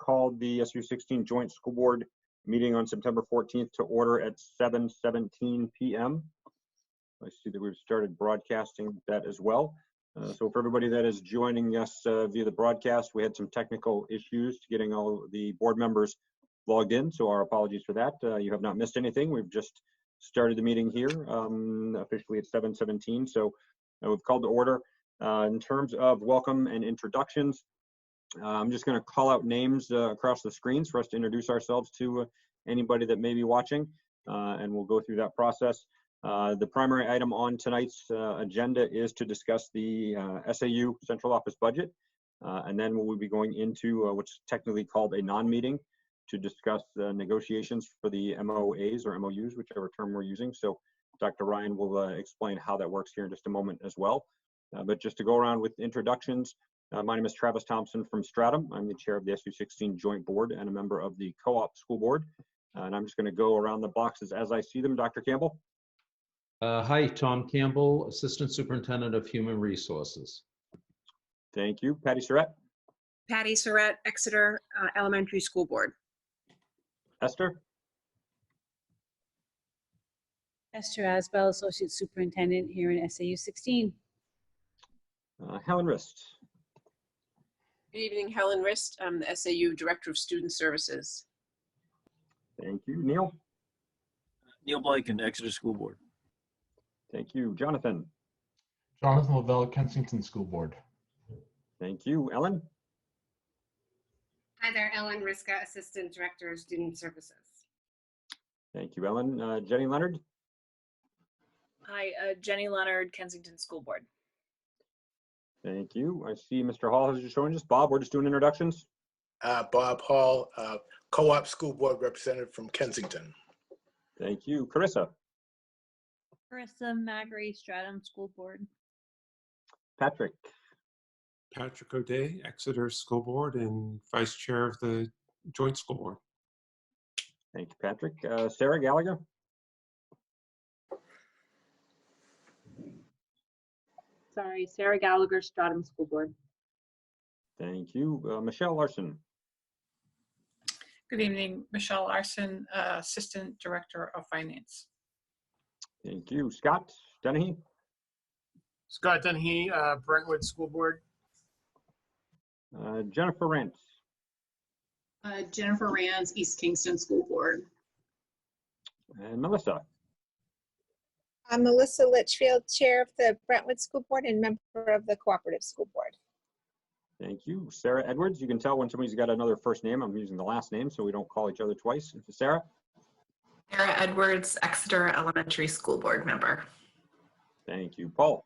call the SU16 Joint School Board meeting on September 14th to order at 7:17 p.m. I see that we've started broadcasting that as well. So for everybody that is joining us via the broadcast, we had some technical issues getting all the board members logged in, so our apologies for that. You have not missed anything. We've just started the meeting here officially at 7:17. So we've called to order. In terms of welcome and introductions, I'm just going to call out names across the screens for us to introduce ourselves to anybody that may be watching, and we'll go through that process. The primary item on tonight's agenda is to discuss the SAU central office budget, and then we'll be going into what's technically called a non-meeting to discuss negotiations for the MOAs or MOUs, whichever term we're using. So Dr. Ryan will explain how that works here in just a moment as well. But just to go around with introductions, my name is Travis Thompson from Stratum. I'm the chair of the SU16 Joint Board and a member of the Co-op School Board. And I'm just going to go around the boxes as I see them. Dr. Campbell. Hi, Tom Campbell, Assistant Superintendent of Human Resources. Thank you. Patty Surratt. Patty Surratt, Exeter Elementary School Board. Esther. Esther Asbell, Associate Superintendent here in SAU 16. Helen Rist. Good evening, Helen Rist. I'm the SAU Director of Student Services. Thank you. Neil. Neil Blake and Exeter School Board. Thank you. Jonathan. Jonathan Lavelle, Kensington School Board. Thank you. Ellen. Hi there, Ellen Riska, Assistant Director of Student Services. Thank you, Ellen. Jenny Leonard. Hi, Jenny Leonard, Kensington School Board. Thank you. I see Mr. Hall has just joined us. Bob, we're just doing introductions. Bob Hall, Co-op School Board Representative from Kensington. Thank you. Carissa. Carissa Magri, Stratum School Board. Patrick. Patrick O'Day, Exeter School Board and Vice Chair of the Joint School Board. Thank you, Patrick. Sarah Gallagher. Sorry, Sarah Gallagher, Stratum School Board. Thank you. Michelle Larson. Good evening, Michelle Larson, Assistant Director of Finance. Thank you. Scott Dennehy. Scott Dennehy, Brentwood School Board. Jennifer Rance. Jennifer Rance, East Kingston School Board. And Melissa. I'm Melissa Litchfield, Chair of the Brentwood School Board and member of the Cooperative School Board. Thank you. Sarah Edwards. You can tell when somebody's got another first name. I'm using the last name so we don't call each other twice. Sarah. Sarah Edwards, Exeter Elementary School Board member. Thank you. Paul.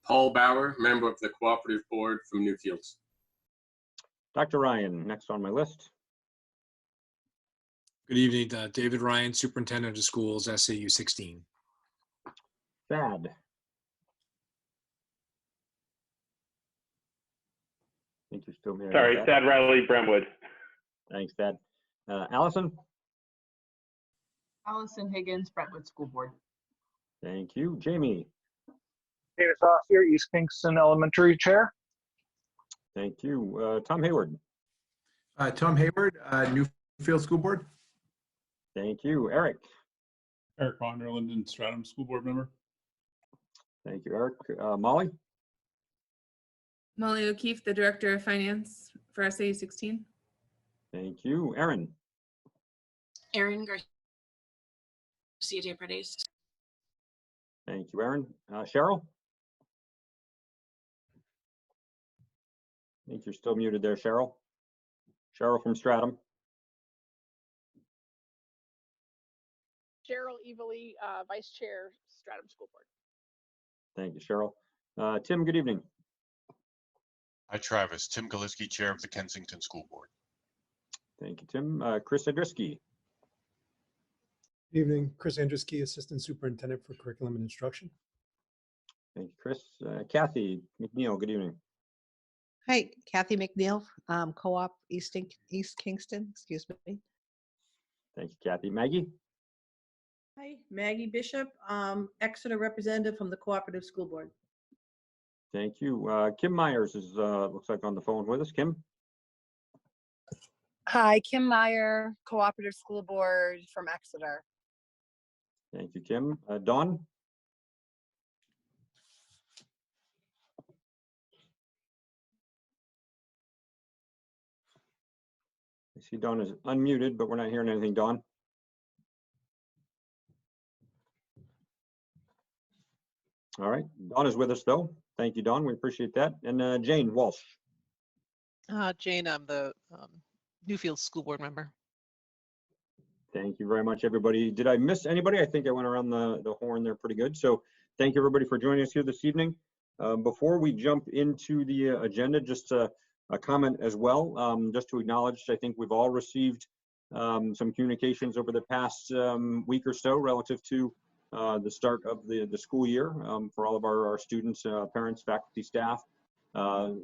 Paul Bauer, member of the Cooperative Board from Newfields. Dr. Ryan, next on my list. Good evening, David Ryan, Superintendent of Schools, SAU 16. Thad. I think you're still here. Sorry, Thad Riley, Brentwood. Thanks, Thad. Allison. Allison Higgins, Brentwood School Board. Thank you. Jamie. David Saucier, East Kingston Elementary Chair. Thank you. Tom Hayward. Tom Hayward, Newfield School Board. Thank you. Eric. Eric Vonderland and Stratum School Board member. Thank you, Eric. Molly. Molly O'Keefe, the Director of Finance for SAU 16. Thank you. Erin. Erin Garcia de Paredes. Thank you, Erin. Cheryl. I think you're still muted there, Cheryl. Cheryl from Stratum. Cheryl Evely, Vice Chair, Stratum School Board. Thank you, Cheryl. Tim, good evening. Hi, Travis. Tim Galiski, Chair of the Kensington School Board. Thank you, Tim. Chris Adrisky. Evening, Chris Andruski, Assistant Superintendent for Curriculum and Instruction. Thank you, Chris. Kathy McNeil, good evening. Hi, Kathy McNeil, Co-op East Kingston, excuse me. Thank you, Kathy. Maggie? Hi, Maggie Bishop, Exeter representative from the Cooperative School Board. Thank you. Kim Myers is, looks like on the phone with us. Kim? Hi, Kim Meyer, Cooperative School Board from Exeter. Thank you, Kim. Dawn? I see Dawn is unmuted, but we're not hearing anything, Dawn. All right, Dawn is with us though. Thank you, Dawn. We appreciate that. And Jane Walsh. Jane, I'm the Newfield School Board member. Thank you very much, everybody. Did I miss anybody? I think I went around the horn there pretty good. So thank you, everybody, for joining us here this evening. Before we jump into the agenda, just a comment as well, just to acknowledge, I think we've all received some communications over the past week or so relative to the start of the school year for all of our students, parents, faculty, staff.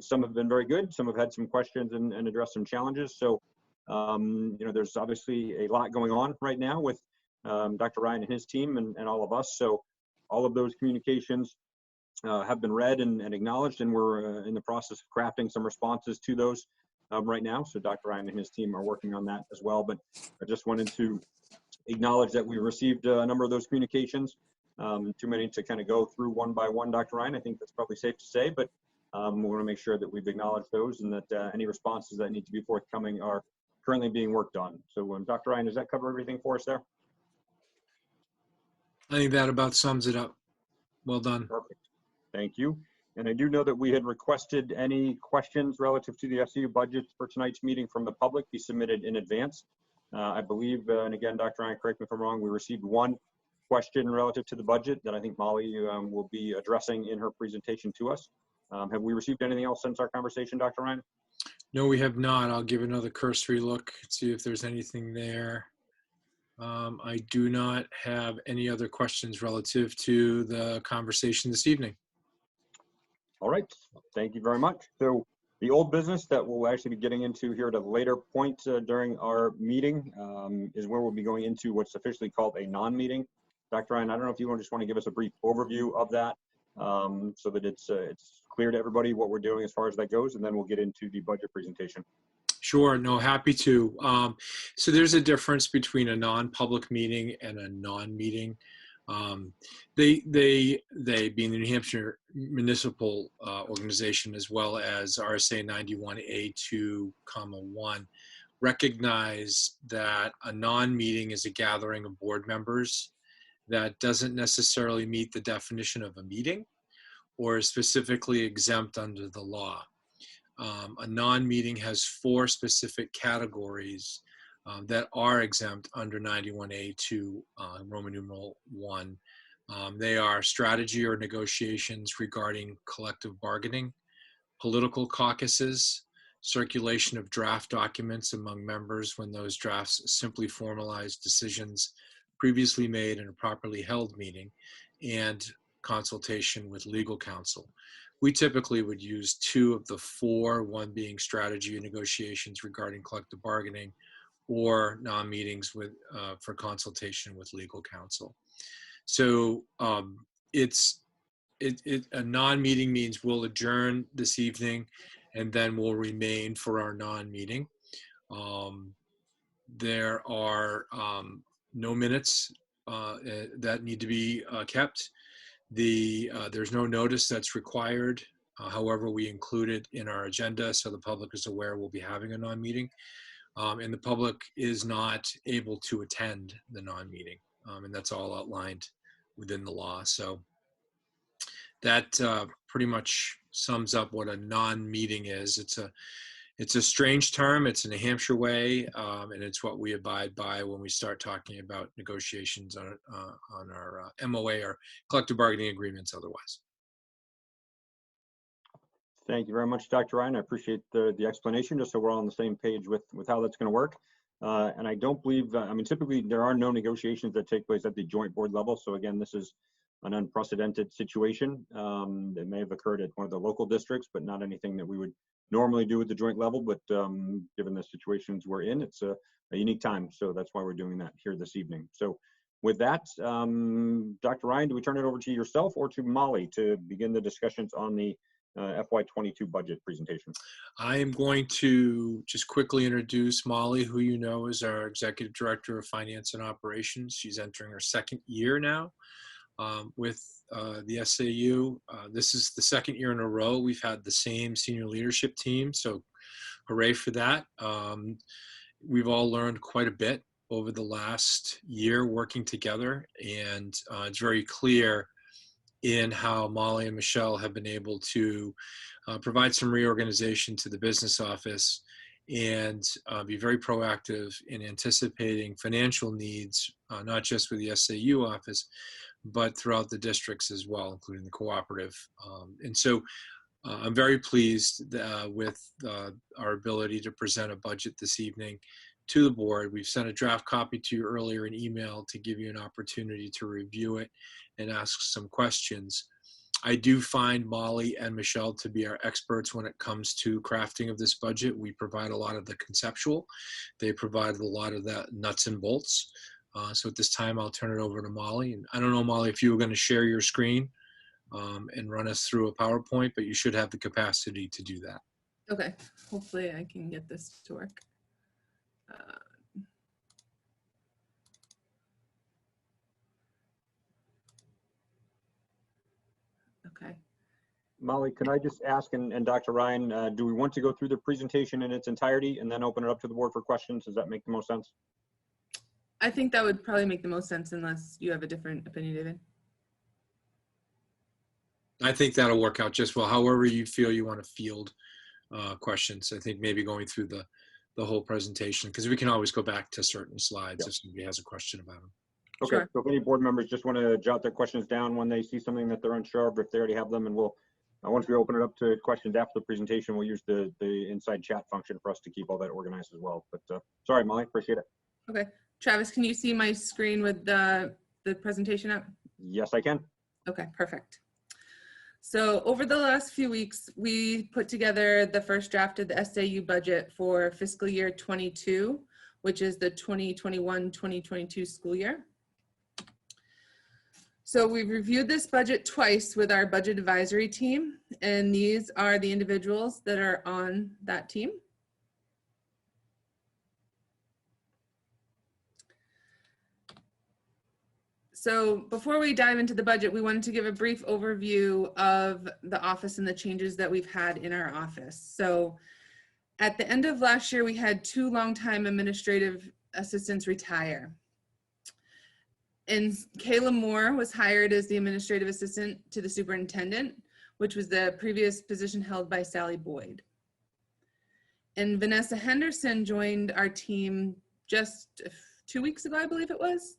Some have been very good. Some have had some questions and addressed some challenges. So you know, there's obviously a lot going on right now with Dr. Ryan and his team and all of us. So all of those communications have been read and acknowledged, and we're in the process of crafting some responses to those right now. So Dr. Ryan and his team are working on that as well. But I just wanted to acknowledge that we received a number of those communications. Too many to kind of go through one by one, Dr. Ryan. I think that's probably safe to say, but we want to make sure that we've acknowledged those and that any responses that need to be forthcoming are currently being worked on. So Dr. Ryan, does that cover everything for us there? I think that about sums it up. Well done. Perfect. Thank you. And I do know that we had requested any questions relative to the SAU budget for tonight's meeting from the public be submitted in advance. I believe, and again, Dr. Ryan, correct me if I'm wrong, we received one question relative to the budget that I think Molly will be addressing in her presentation to us. Have we received anything else since our conversation, Dr. Ryan? No, we have not. I'll give another cursory look, see if there's anything there. I do not have any other questions relative to the conversation this evening. All right, thank you very much. So the old business that we'll actually be getting into here at a later point during our meeting is where we'll be going into what's officially called a non-meeting. Dr. Ryan, I don't know if you just want to give us a brief overview of that so that it's clear to everybody what we're doing as far as that goes, and then we'll get into the budget presentation. Sure, no, happy to. So there's a difference between a non-public meeting and a non-meeting. They being the New Hampshire Municipal Organization, as well as RSA 91A2(1), recognize that a non-meeting is a gathering of board members that doesn't necessarily meet the definition of a meeting or is specifically exempt under the law. A non-meeting has 4 specific categories that are exempt under 91A2 Roman numeral 1. They are strategy or negotiations regarding collective bargaining, political caucuses, circulation of draft documents among members when those drafts simply formalize decisions previously made in a properly held meeting, and consultation with legal counsel. We typically would use 2 of the 4, one being strategy and negotiations regarding collective bargaining, or non-meetings with for consultation with legal counsel. So a non-meeting means we'll adjourn this evening and then we'll remain for our non-meeting. There are no minutes that need to be kept. There's no notice that's required. However, we include it in our agenda so the public is aware we'll be having a non-meeting. And the public is not able to attend the non-meeting. And that's all outlined within the law. So that pretty much sums up what a non-meeting is. It's a strange term. It's a New Hampshire way, and it's what we abide by when we start talking about negotiations on our MOA or collective bargaining agreements otherwise. Thank you very much, Dr. Ryan. I appreciate the explanation, just so we're all on the same page with how that's going to work. And I don't believe, I mean, typically there are no negotiations that take place at the joint board level. So again, this is an unprecedented situation. It may have occurred at one of the local districts, but not anything that we would normally do at the joint level. But given the situations we're in, it's a unique time. So that's why we're doing that here this evening. So with that, Dr. Ryan, do we turn it over to yourself or to Molly to begin the discussions on the FY22 budget presentation. I am going to just quickly introduce Molly, who you know is our Executive Director of Finance and Operations. She's entering her second year now with the SAU. This is the second year in a row we've had the same senior leadership team, so hooray for that. We've all learned quite a bit over the last year working together, and it's very clear in how Molly and Michelle have been able to provide some reorganization to the business office and be very proactive in anticipating financial needs, not just with the SAU office, but throughout the districts as well, including the cooperative. And so I'm very pleased with our ability to present a budget this evening to the board. We've sent a draft copy to you earlier in email to give you an opportunity to review it and ask some questions. I do find Molly and Michelle to be our experts when it comes to crafting of this budget. We provide a lot of the conceptual. They provide a lot of that nuts and bolts. So at this time, I'll turn it over to Molly. And I don't know, Molly, if you were going to share your screen and run us through a PowerPoint, but you should have the capacity to do that. Okay, hopefully I can get this to work. Okay. Molly, can I just ask, and Dr. Ryan, do we want to go through the presentation in its entirety and then open it up to the board for questions? Does that make the most sense? I think that would probably make the most sense unless you have a different opinion, David. I think that'll work out just well. However you feel you want to field questions. I think maybe going through the whole presentation, because we can always go back to certain slides if somebody has a question about them. Okay, Sure. so if any board members just want to jot their questions down when they see something that they're unsure of, if they already have them, and we'll, once we open it up to questions after the presentation, we'll use the inside chat function for us to keep all that organized as well. But sorry, Molly, appreciate it. Okay. Travis, can you see my screen with the presentation up? Yes, I can. Okay, perfect. So over the last few weeks, we put together the first draft of the SAU budget for fiscal year 22, which is the 2021-2022 school year. So we've reviewed this budget twice with our budget advisory team, and these are the individuals that are on that team. So before we dive into the budget, we wanted to give a brief overview of the office and the changes that we've had in our office. So at the end of last year, we had 2 longtime administrative assistants retire. And Kayla Moore was hired as the administrative assistant to the superintendent, which was the previous position held by Sally Boyd. And Vanessa Henderson joined our team just 2 weeks ago, I believe it was.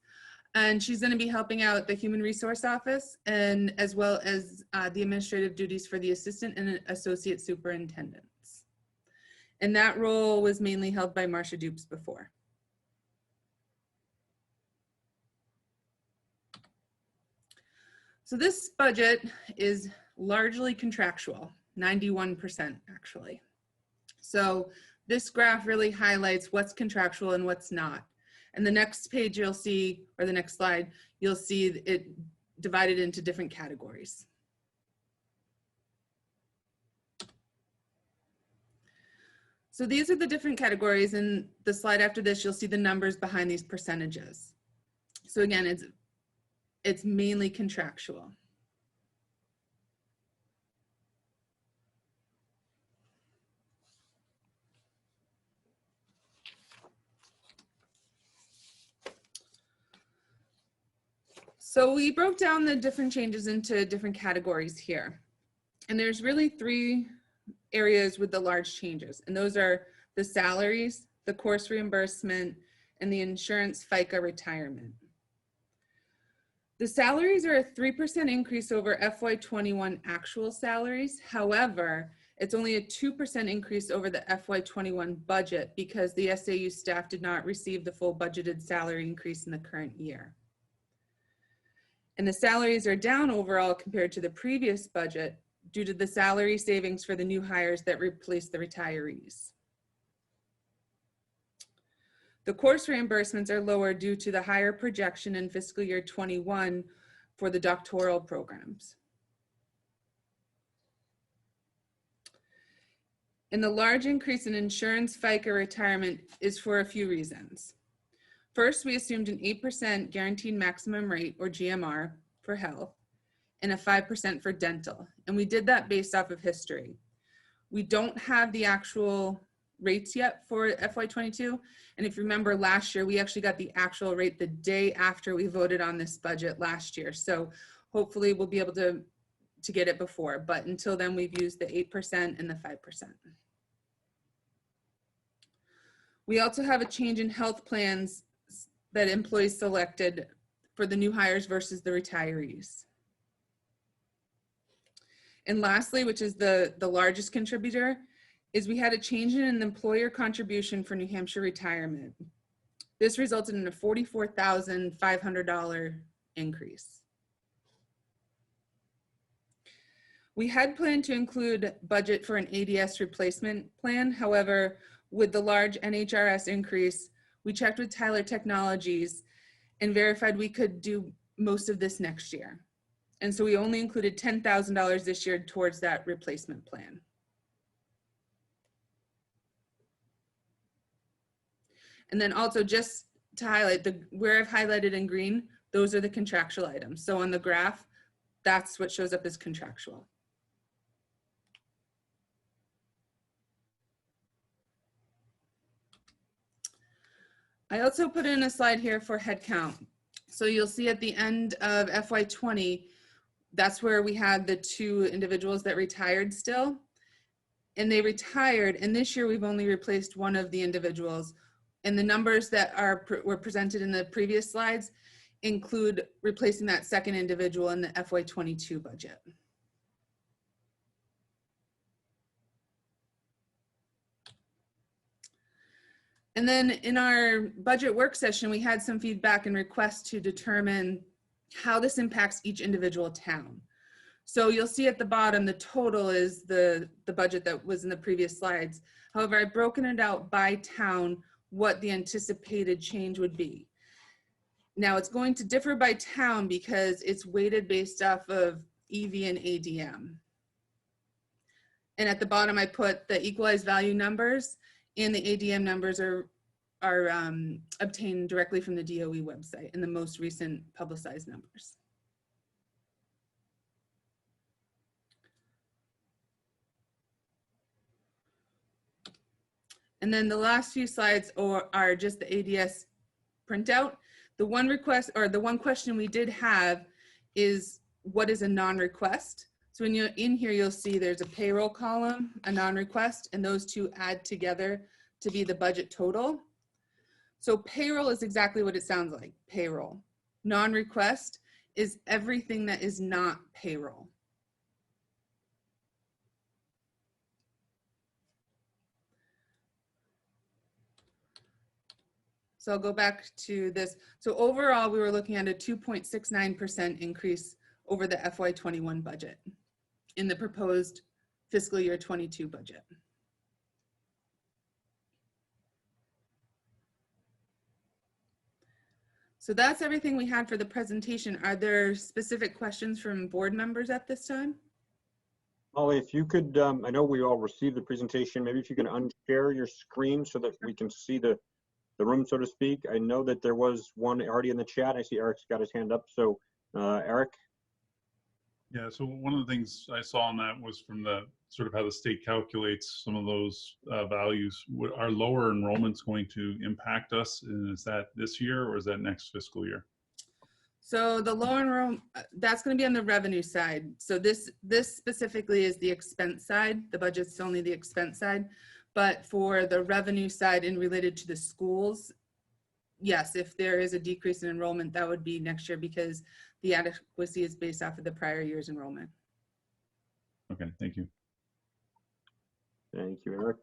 And she's going to be helping out the Human Resource Office and as well as the administrative duties for the assistant and associate superintendents. And that role was mainly held by Marcia Dupes before. So this budget is largely contractual, 91% actually. So this graph really highlights what's contractual and what's not. And the next page you'll see, or the next slide, you'll see it divided into different categories. So these are the different categories, and the slide after this, you'll see the numbers behind these percentages. So again, it's mainly contractual. So we broke down the different changes into different categories here. And there's really 3 areas with the large changes. And those are the salaries, the course reimbursement, and the insurance FICA retirement. The salaries are a 3% increase over FY21 actual salaries. However, it's only a 2% increase over the FY21 budget because the SAU staff did not receive the full budgeted salary increase in the current year. And the salaries are down overall compared to the previous budget due to the salary savings for the new hires that replaced the retirees. The course reimbursements are lower due to the higher projection in fiscal year 21 for the doctoral programs. And the large increase in insurance FICA retirement is for a few reasons. First, we assumed an 8% guaranteed maximum rate, or GMR, for health, and a 5% for dental. And we did that based off of history. We don't have the actual rates yet for FY22. And if you remember last year, we actually got the actual rate the day after we voted on this budget last year. So hopefully we'll be able to get it before, but until then we've used the 8% and the 5%. We also have a change in health plans that employees selected for the new hires versus the retirees. And lastly, which is the largest contributor, is we had a change in an employer contribution for New Hampshire retirement. This resulted in a $44,500 increase. We had planned to include budget for an ADS replacement plan. However, with the large NHRS increase, we checked with Tyler Technologies and verified we could do most of this next year. And so we only included $10,000 this year towards that replacement plan. And then also just to highlight, where I've highlighted in green, those are the contractual items. So on the graph, that's what shows up as contractual. I also put in a slide here for headcount. So you'll see at the end of FY20, that's where we had the 2 individuals that retired still. And they retired, and this year we've only replaced 1 of the individuals. And the numbers that were presented in the previous slides include replacing that second individual in the FY22 budget. And then in our budget work session, we had some feedback and requests to determine how this impacts each individual town. So you'll see at the bottom, the total is the budget that was in the previous slides. However, I've broken it out by town, what the anticipated change would be. Now it's going to differ by town because it's weighted based off of EV and ADM. And at the bottom, I put the equalized value numbers, and the ADM numbers are obtained directly from the DOE website and the most recent publicized numbers. And then the last few slides are just the ADS printout. The one request, or the one question we did have, is what is a non-request? So when you're in here, you'll see there's a payroll column, a non-request, and those two add together to be the budget total. So payroll is exactly what it sounds like, payroll. Non-request is everything that is not payroll. So I'll go back to this. So overall, we were looking at a 2.69% increase over the FY21 budget in the proposed fiscal year 22 budget. So that's everything we had for the presentation. Are there specific questions from board members at this time? Molly, if you could, I know we all received the presentation. Maybe if you can unshare your screen so that we can see the room, so to speak. I know that there was one already in the chat. I see Eric's got his hand up. So Eric. Yeah, so one of the things I saw on that was from the sort of how the state calculates some of those values. Are lower enrollments going to impact us? And is that this year or is that next fiscal year? So the lower enrollment, that's going to be on the revenue side. So this specifically is the expense side. The budget's only the expense side. But for the revenue side and related to the schools, yes, if there is a decrease in enrollment, that would be next year because the adequacy is based off of the prior year's enrollment. Okay, thank you. Thank you, Eric.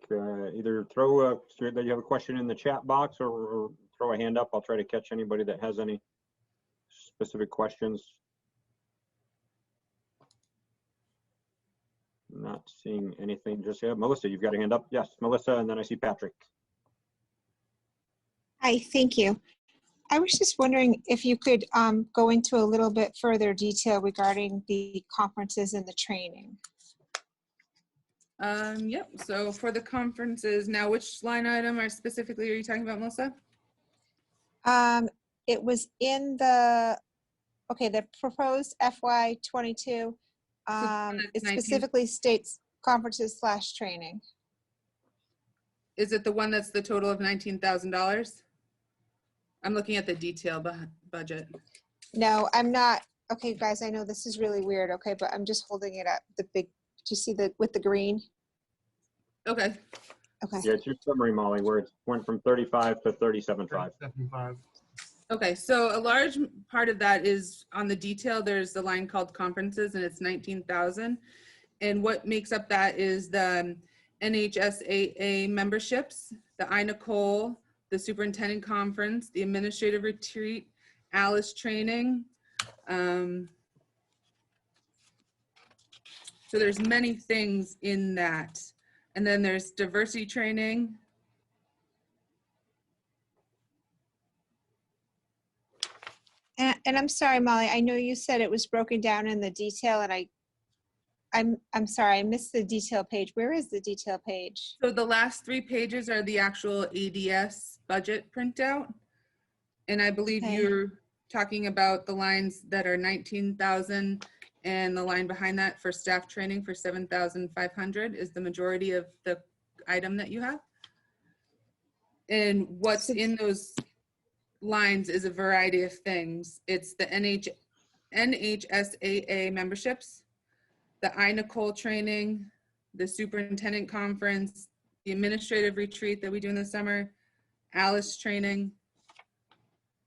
Either throw that you have a question in the chat box or throw a hand up. I'll try to catch anybody that has any specific questions. Not seeing anything just yet. Melissa, you've got a hand up. Yes, Melissa, and then I see Patrick. Hi, thank you. I was just wondering if you could go into a little bit further detail regarding the conferences and the training. Yep, so for the conferences, now which line item are specifically are you talking about, Melissa? It was in the, okay, the proposed FY '22. It 19. specifically states conferences / training. Is it the one that's the total of $19,000? I'm looking at the detail budget. No, I'm not. Okay, guys, I know this is really weird, okay, but I'm just holding it up. The big, do you see the, with the green? Okay. Okay. Yeah, it's your summary, Molly, where it went from 35 to 37.5. 35. Okay, so a large part of that is on the detail. There's the line called conferences, and it's 19,000. And what makes up that is the NHSAA memberships, the iNicole, the superintendent conference, the administrative retreat, Alice training. So there's many things in that. And then there's diversity training. And I'm sorry, Molly, I know you said it was broken down in the detail, and I'm sorry, I missed the detail page. Where is the detail page? So the last 3 pages are the actual ADS budget printout. And I believe Okay. you're talking about the lines that are 19,000 and the line behind that for staff training for 7,500 is the majority of the item that you have. And what's in those lines is a variety of things. It's the NHSAA memberships, the iNicole training, the superintendent conference, the administrative retreat that we do in the summer, Alice training.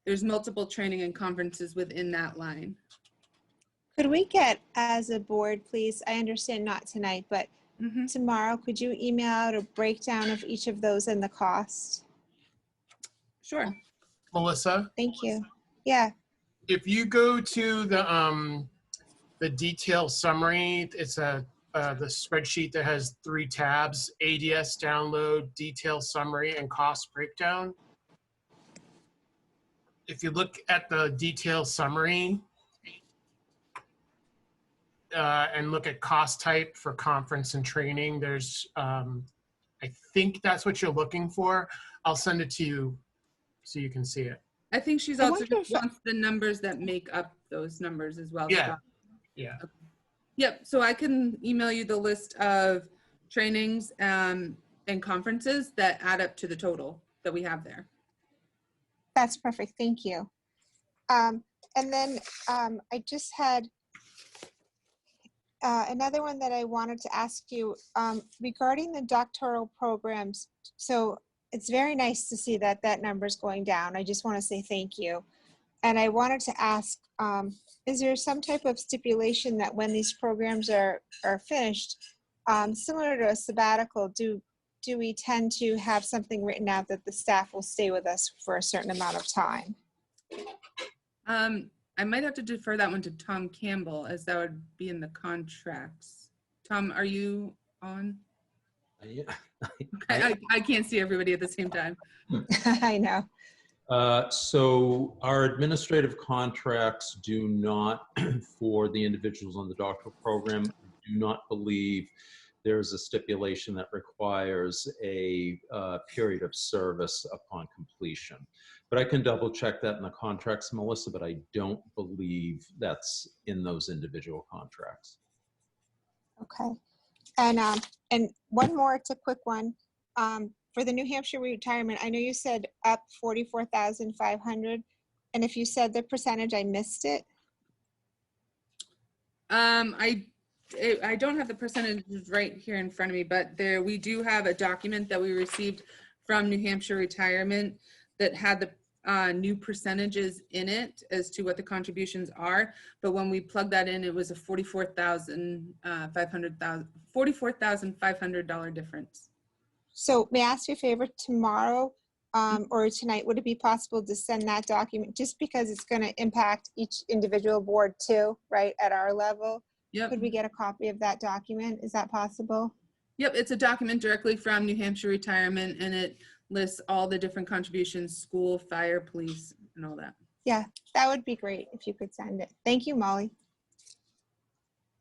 There's multiple training and conferences within that line. Could we get, as a board, please, I understand not tonight, but tomorrow, could you email out a breakdown of each of those and the cost? Sure. Melissa? Thank you. Yeah. If you go to the detail summary, it's the spreadsheet that has 3 tabs: ADS download, detail summary, and cost breakdown. If you look at the detail summary and look at cost type for conference and training, there's, I think that's what you're looking for. I'll send it to you so you can see it. I think she's also just wants the numbers that make up those numbers as well. Yeah. Scott. Yeah. Okay. Yep. So I can email you the list of trainings and conferences that add up to the total that we have there. That's perfect. Thank you. And then I just had another one that I wanted to ask you regarding the doctoral programs. So it's very nice to see that that number is going down. I just want to say thank you. And I wanted to ask, is there some type of stipulation that when these programs are finished, similar to a sabbatical, do we tend to have something written out that the staff will stay with us for a certain amount of time? I might have to defer that one to Tom Campbell, as that would be in the contracts. Tom, are you on? Yeah. I can't see everybody at the same time. I know. So our administrative contracts do not, for the individuals on the doctoral program, do not believe there's a stipulation that requires a period of service upon completion. But I can double check that in the contracts, Melissa, but I don't believe that's in those individual contracts. Okay. And one more, it's a quick one. For the New Hampshire retirement, I know you said up 44,500. And if you said the percentage, I missed it. I don't have the percentages right here in front of me, but we do have a document that we received from New Hampshire Retirement that had the new percentages in it as to what the contributions are. But when we plugged that in, it was a $44,500 difference. So may I ask you a favor, tomorrow or tonight, would it be possible to send that document, just because it's going to impact each individual board too, right, at our level? Yep. Could we get a copy of that document? Is that possible? Yep, it's a document directly from New Hampshire Retirement, and it lists all the different contributions: school, fire, police, and all that. Yeah, that would be great if you could send it. Thank you, Molly.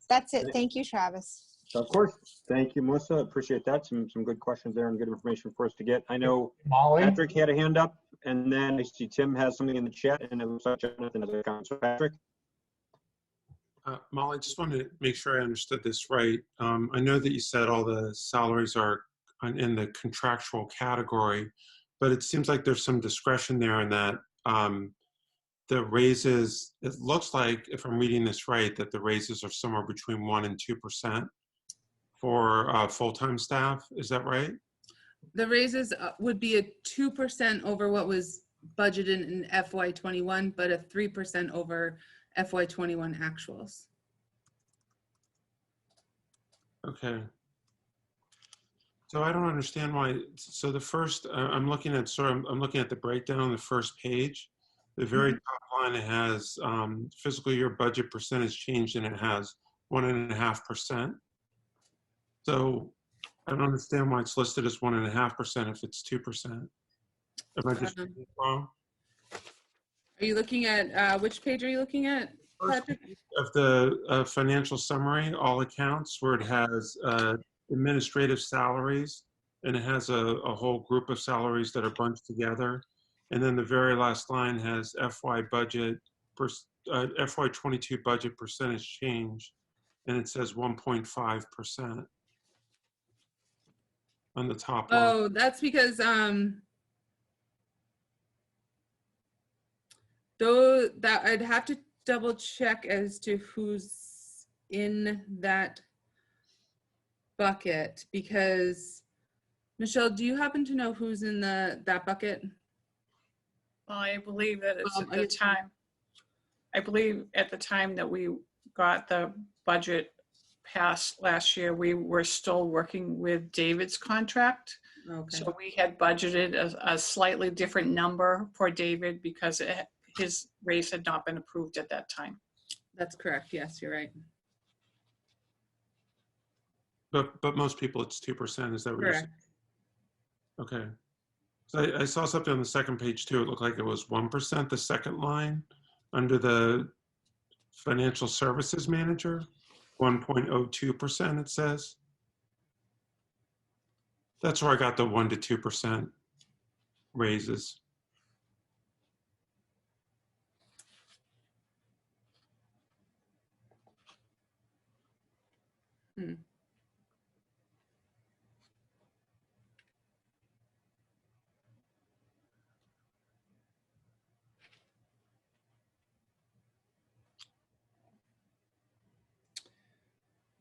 That's it. Thank you, Travis. Of course. Thank you, Melissa. Appreciate that. Some good questions there and good information for us to get. I know Molly? Patrick had a hand up, and then I see Tim has something in the chat, and it looks like Jonathan has a comment. So Patrick? Molly, just wanted to make sure I understood this right. I know that you said all the salaries are in the contractual category, but it seems like there's some discretion there in that the raises, it looks like, if I'm reading this right, that the raises are somewhere between 1% and 2% for full-time staff. Is that right? The raises would be a 2% over what was budgeted in FY21, but a 3% over FY21 actuals. Okay. So I don't understand why. So the first, I'm looking at the breakdown on the first page. The very top line, it has fiscal year budget percentage change, and it has 1.5%. So I don't understand why it's listed as 1.5% if it's 2%. Am I just wrong? Are you looking at, which page are you looking at, Patrick? Of the financial summary, all accounts, where it has administrative salaries, and it has a whole group of salaries that are bunched together. And then the very last line has FY22 budget percentage change, and it says 1.5% on the top line. Oh, that's because though that I'd have to double check as to who's in that bucket, because Michelle, do you happen to know who's in that bucket? I believe that it's at the time. I believe at the time that we got the budget passed last year, we were still working with David's contract. Okay. So we had budgeted a slightly different number for David because his raise had not been approved at that time. That's correct. Yes, you're right. But most people, it's 2%. Is that what you're saying? Correct. Okay. So I saw something on the second page too. It looked like it was 1%, the second line under the financial services manager, 1.02% it says. That's where I got the 1 to 2% raises.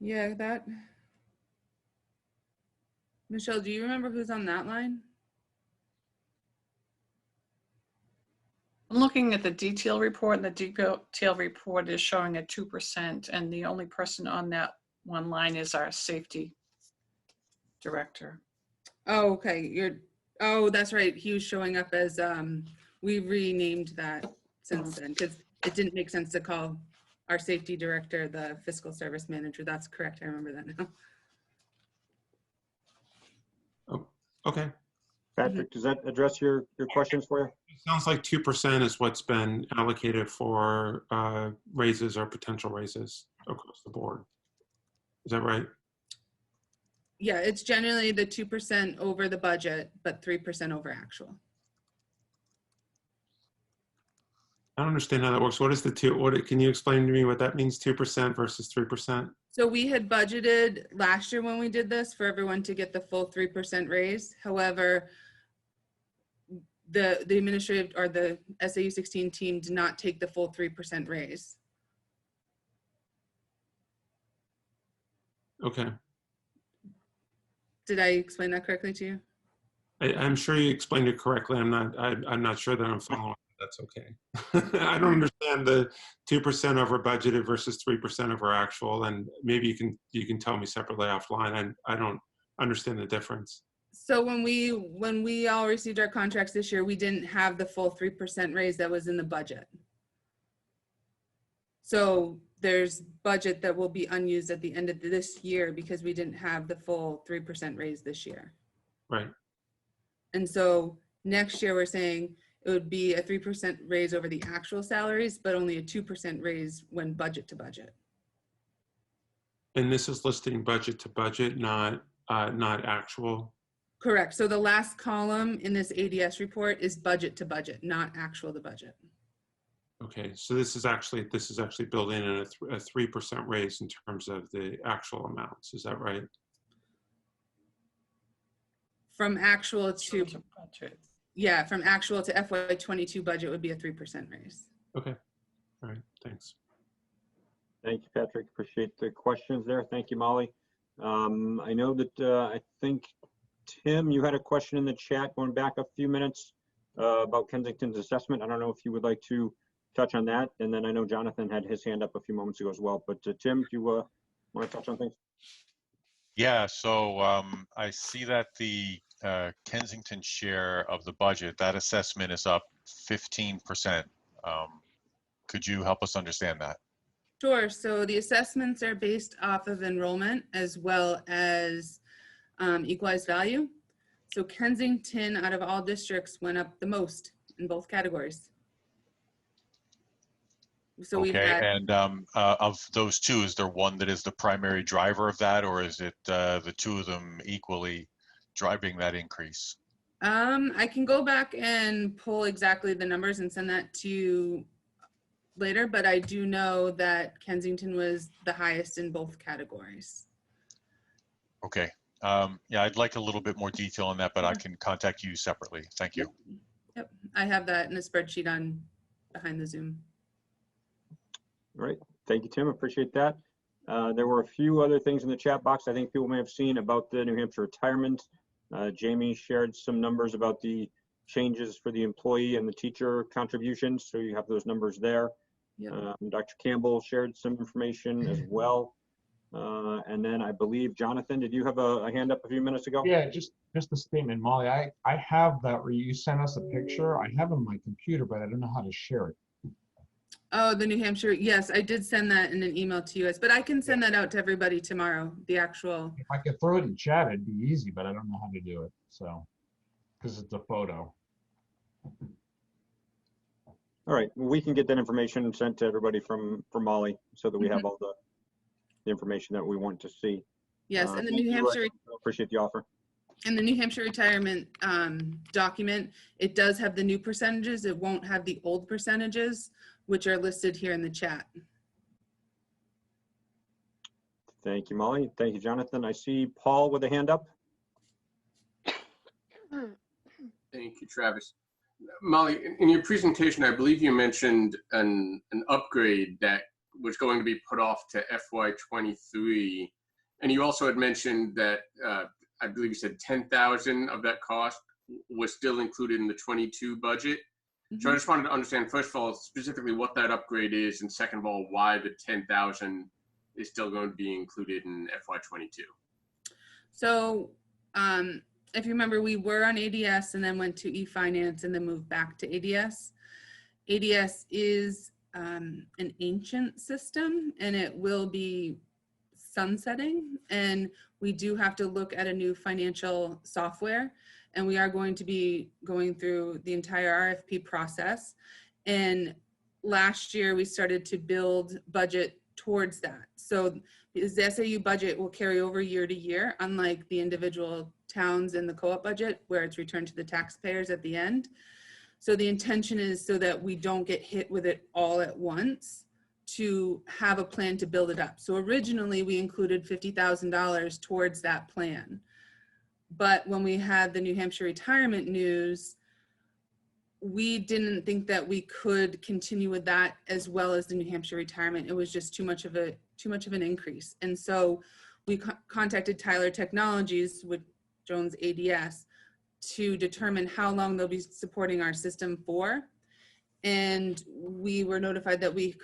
Yeah, that. Michelle, do you remember who's on that line? I'm looking at the detail report, and the detail report is showing a 2%, and the only person on that one line is our safety director. Oh, okay. Oh, that's right. He was showing up as, we renamed that since then, because it didn't make sense to call our safety director the fiscal service manager. That's correct. I remember that now. Oh, okay. Patrick, does that address your questions for you? It sounds like 2% is what's been allocated for raises or potential raises across the board. Is that right? Yeah, it's generally the 2% over the budget, but 3% over actual. I don't understand how that works. What is the two? Can you explain to me what that means? 2% versus 3%? So we had budgeted last year when we did this for everyone to get the full 3% raise. However, the administrative or the SAU 16 team did not take the full 3% raise. Okay. Did I explain that correctly to you? I'm sure you explained it correctly. I'm not sure that I'm following. That's okay. I don't understand the 2% over budgeted versus 3% over actual, and maybe you can tell me separately offline. I don't understand the difference. So when we all received our contracts this year, we didn't have the full 3% raise that was in the budget. So there's budget that will be unused at the end of this year because we didn't have the full 3% raise this year. Right. And so next year we're saying it would be a 3% raise over the actual salaries, but only a 2% raise when budget to budget. And this is listing budget to budget, not actual. Correct. So the last column in this ADS report is budget to budget, not actual to budget. Okay, so this is actually building in a 3% raise in terms of the actual amounts. Is that right? From actual to budget. yeah, from actual to FY22 budget would be a 3% raise. Okay. All right. Thanks. Thank you, Patrick. Appreciate the questions there. Thank you, Molly. I know that I think, Tim, you had a question in the chat going back a few minutes about Kensington's assessment. I don't know if you would like to touch on that. And then I know Jonathan had his hand up a few moments ago as well. But Tim, do you want to touch on things? Yeah, so I see that the Kensington share of the budget, that assessment is up 15%. Could you help us understand that? Sure. So the assessments are based off of enrollment as well as equalized value. So Kensington, out of all districts, went up the most in both categories. So we Okay, had, and of those two, is there one that is the primary driver of that, or is it the two of them equally driving that increase? I can go back and pull exactly the numbers and send that to you later, but I do know that Kensington was the highest in both categories. Okay, yeah, I'd like a little bit more detail on that, but I can contact you separately. Thank you. Yep, I have that in a spreadsheet on behind the Zoom. All right. Thank you, Tim. Appreciate that. There were a few other things in the chat box I think people may have seen about the New Hampshire retirement. Jamie shared some numbers about the changes for the employee and the teacher contributions. So you have those numbers there. Yep. Dr. Campbell shared some information as well. And then I believe, Jonathan, did you have a hand up a few minutes ago? Yeah, just a statement, Molly. I have that where you sent us a picture. I have it on my computer, but I don't know how to share it. Oh, the New Hampshire. Yes, I did send that in an email to you guys, but I can send that out to everybody tomorrow, the actual. If I could throw it in chat, it'd be easy, but I don't know how to do it. So, because it's a photo. All right. Well, we can get that information sent to everybody from Molly so that we have all the information that we want to see. Yes, and the Thank New you. Hampshire. Appreciate the offer. In the New Hampshire retirement document, it does have the new percentages. It won't have the old percentages, which are listed here in the chat. Thank you, Molly. Thank you, Jonathan. I see Paul with a hand up. Thank you, Travis. Molly, in your presentation, I believe you mentioned an upgrade that was going to be put off to FY23. And you also had mentioned that, I believe you said 10,000 of that cost was still included in the 22 budget. So I just wanted to understand, first of all, specifically what that upgrade is, and second of all, why the 10,000 is still going to be included in FY22. So if you remember, we were on ADS and then went to eFinance and then moved back to ADS. ADS is an ancient system and it will be sunsetting, and we do have to look at a new financial software, and we are going to be going through the entire RFP process. And last year we started to build budget towards that. So the SAU budget will carry over year to year, unlike the individual towns in the co-op budget where it's returned to the taxpayers at the end. So the intention is so that we don't get hit with it all at once, to have a plan to build it up. So originally we included $50,000 towards that plan. But when we had the New Hampshire retirement news, we didn't think that we could continue with that as well as the New Hampshire retirement. It was just too much of an increase. And so we contacted Tyler Technologies with Jones ADS to determine how long they'll be supporting our system for. And we were notified that we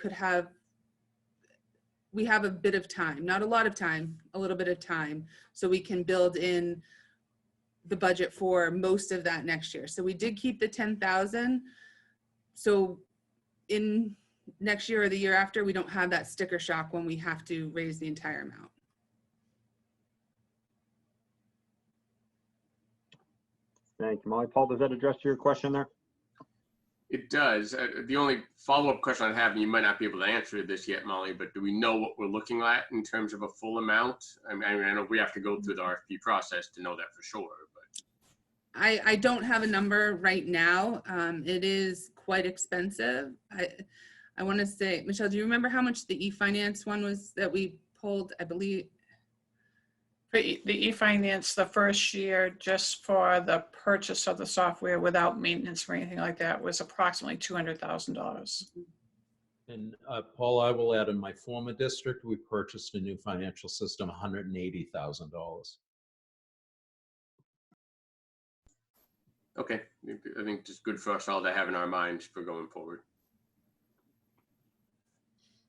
have a bit of time, not a lot of time, a little bit of time, so we can build in the budget for most of that next year. So we did keep the 10,000. So in next year or the year after, we don't have that sticker shock when we have to raise the entire amount. Thank you, Molly. Paul, does that address your question there? It does. The only follow-up question I have, and you might not be able to answer this yet, Molly, but do we know what we're looking at in terms of a full amount? I mean, I know we have to go through the RFP process to know that for sure, but. I don't have a number right now. It is quite expensive. I want to say, Michelle, do you remember how much the e-finance one was that we pulled? I believe The e-finance, the first year, just for the purchase of the software without maintenance or anything like that, was approximately $200,000. And Paul, I will add, in my former district, we purchased a new financial system, $180,000. Okay, I think it's good for us all to have in our minds for going forward.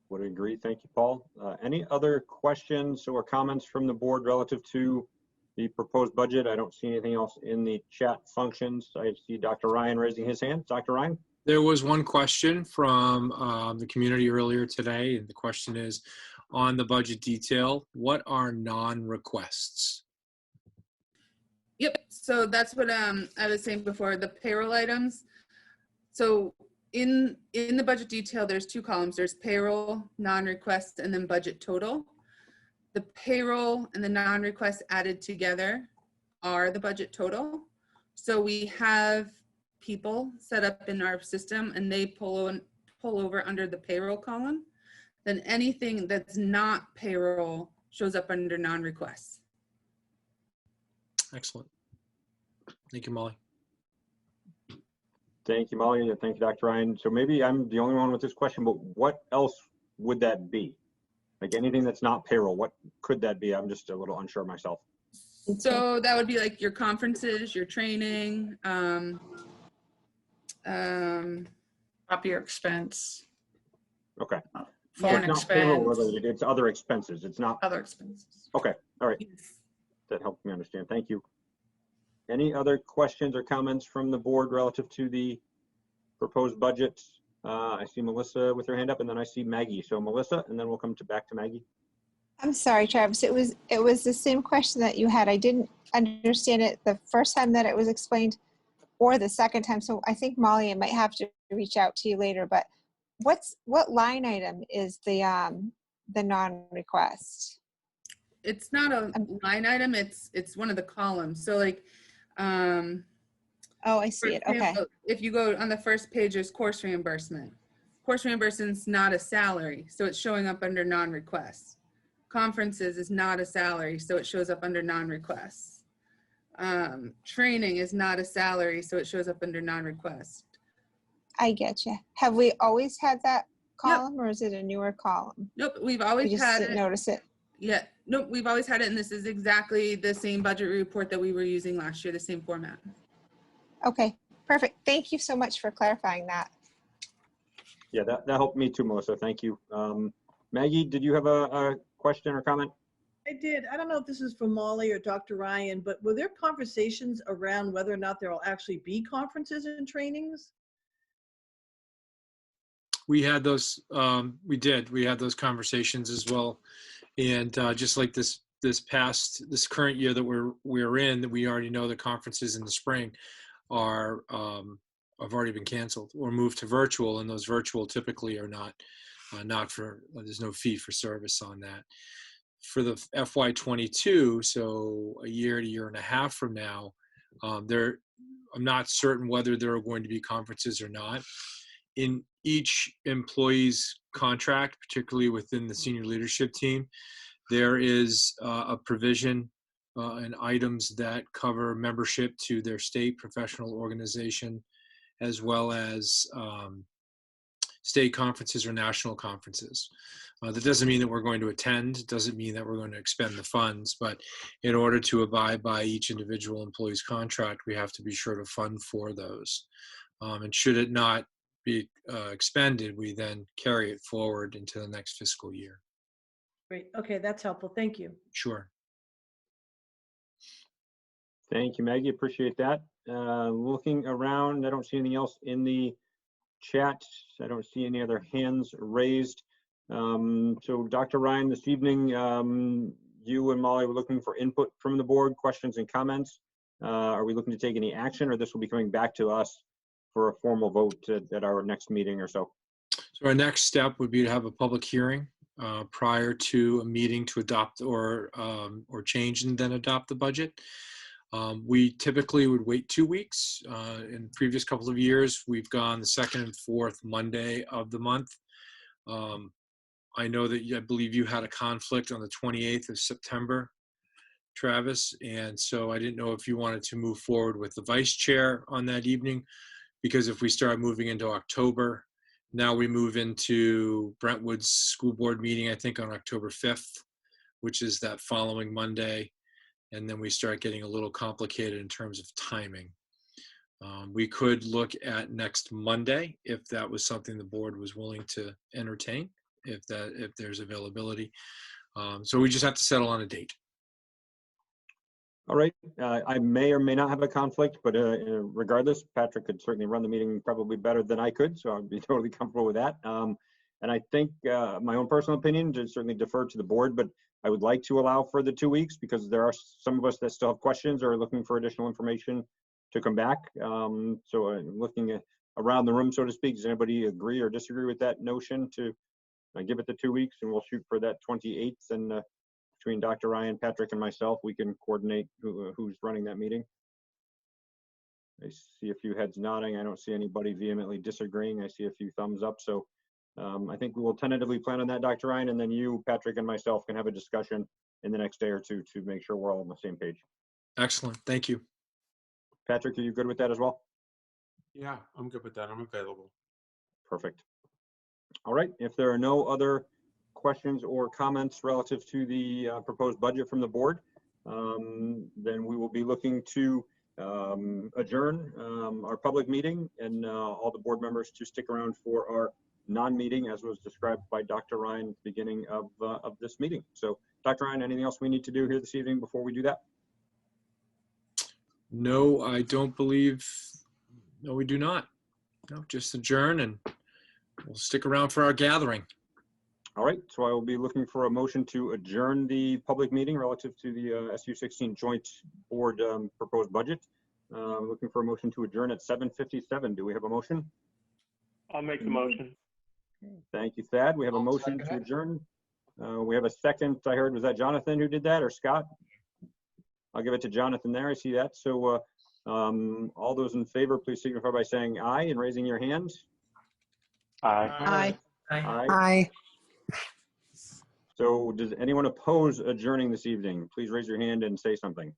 Would agree. Thank you, Paul. Any other questions or comments from the board relative to the proposed budget? I don't see anything else in the chat functions. I see Dr. Ryan raising his hand. Dr. Ryan? There was one question from the community earlier today, and the question is, on the budget detail, what are non-requests? Yep. So that's what I was saying before, the payroll items. So in the budget detail, there's two columns. There's payroll, non-request, and then budget total. The payroll and the non-request added together are the budget total. So we have people set up in our system, and they pull over under the payroll column. Then anything that's not payroll shows up under non-requests. Excellent. Thank you, Molly. Thank you, Molly, and thank you, Dr. Ryan. So maybe I'm the only one with this question, but what else would that be? Like anything that's not payroll, what could that be? I'm just a little unsure myself. So that would be like your conferences, your training, Up your expense. Okay. Foreign It's not payroll expense. related, it's other expenses. It's not. Other expenses. Okay, all right. That helped me understand. Thank you. Any other questions or comments from the board relative to the proposed budget? I see Melissa with her hand up, and then I see Maggie. So Melissa, and then we'll come back to Maggie. I'm sorry, Travis. It was the same question that you had. I didn't understand it the first time that it was explained or the second time. So I think Molly, I might have to reach out to you later, but what line item is the non-request? It's not a line item, it's one of the columns. So like, oh, I see it. Okay. If you go on the first page, there's course reimbursement. Course reimbursement's not a salary, so it's showing up under non-requests. Conferences is not a salary, so it shows up under non-requests. Training is not a salary, so it shows up under non-request. I get you. Have we always had that column, or is it a newer column? Nope, we've always We just had didn't it. notice it. Yeah, nope, we've always had it, and this is exactly the same budget report that we were using last year, the same format. Okay, perfect. Thank you so much for clarifying that. Yeah, that helped me too, Melissa. Thank you. Maggie, did you have a question or comment? I did. I don't know if this is for Molly or Dr. Ryan, but were there conversations around whether or not there will actually be conferences and trainings? We had those, we had those conversations as well. And just like this current year that we're in, that we already know the conferences in the spring are, have already been canceled or moved to virtual, and those virtual typically are not there's no fee for service on that. For the FY22, so a year to year and a half from now, I'm not certain whether there are going to be conferences or not. In each employee's contract, particularly within the senior leadership team, there is a provision and items that cover membership to their state professional organization, as well as state conferences or national conferences. That doesn't mean that we're going to attend. It doesn't mean that we're going to expend the funds, but in order to abide by each individual employee's contract, we have to be sure to fund for those. And should it not be expended, we then carry it forward into the next fiscal year. Great. Okay, that's helpful. Thank you. Sure. Thank you, Maggie. Appreciate that. Looking around, I don't see anything else in the chat. I don't see any other hands raised. So Dr. Ryan, this evening, you and Molly were looking for input from the board, questions and comments. Are we looking to take any action, or this will be coming back to us for a formal vote at our next meeting or so? So our next step would be to have a public hearing prior to a meeting to adopt or change and then adopt the budget. We typically would wait 2 weeks. In previous couple of years, we've gone the second and fourth Monday of the month. I know that I believe you had a conflict on the 28th of September, Travis, and so I didn't know if you wanted to move forward with the vice chair on that evening, because if we start moving into October, now we move into Brentwood's school board meeting, I think on October 5th, which is that following Monday. And then we start getting a little complicated in terms of timing. We could look at next Monday if that was something the board was willing to entertain, if there's availability. So we just have to settle on a date. All right. I may or may not have a conflict, but regardless, Patrick could certainly run the meeting probably better than I could, so I'd be totally comfortable with that. And I think my own personal opinion, to certainly defer to the board, but I would like to allow for the 2 weeks because there are some of us that still have questions or are looking for additional information to come back. So looking around the room, so to speak, does anybody agree or disagree with that notion to give it the 2 weeks, and we'll shoot for that 28th, and between Dr. Ryan, Patrick, and myself, we can coordinate who's running that meeting. I see a few heads nodding. I don't see anybody vehemently disagreeing. I see a few thumbs up. So I think we will tentatively plan on that, Dr. Ryan, and then you, Patrick, and myself can have a discussion in the next day or two to make sure we're all on the same page. Excellent. Thank you. Patrick, are you good with that as well? Yeah, I'm good with that. I'm available. Perfect. All right. If there are no other questions or comments relative to the proposed budget from the board, then we will be looking to adjourn our public meeting and all the board members to stick around for our non-meeting as was described by Dr. Ryan at the beginning of this meeting. So Dr. Ryan, anything else we need to do here this evening before we do that? No, I don't believe, no, we do not. No, just adjourn and we'll stick around for our gathering. All right, so I will be looking for a motion to adjourn the public meeting relative to the SU16 joint board proposed budget. Looking for a motion to adjourn at 7:57. Do we have a motion? I'll make the motion. Thank you, Thad. We have a motion to adjourn. We have a second, I heard. Was that Jonathan who did that or Scott? I'll give it to Jonathan there. I see that. So all those in favor, please signify by saying aye and raising your hand. Aye. Aye. Aye. So does anyone oppose adjourning this evening? Please raise your hand and say something.